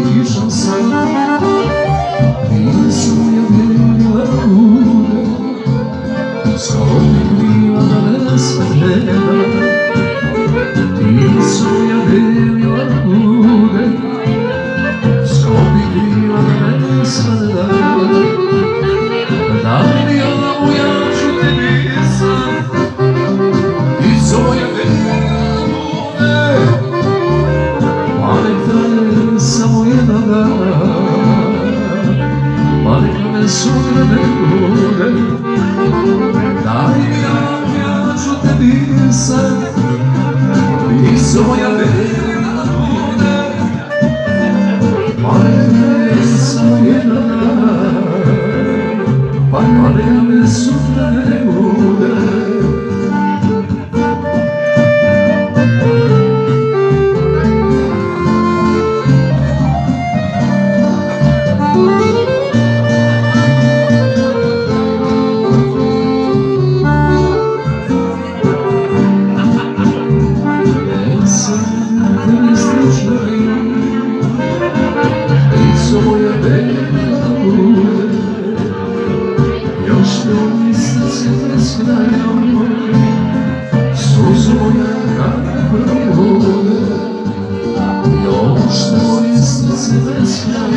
obišao sam. Ti su moja bila luda, skoro bi bila da ne svedena. Ti su moja bila luda, skoro bi bila da ne svedena. Da li bi ovo ja ću te pisat, ti su moja bila luda, pa nek traje samo jedan dan, pa neka me sutra ne bude. Daj mi ja ću te pisat, ti su moja bila luda, pa nek traje samo jedan dan, pa neka me sutra ne bude. Moja bila luda, još me u srce preskrajao, suzu moja kako probude, još me u srce preskrajao.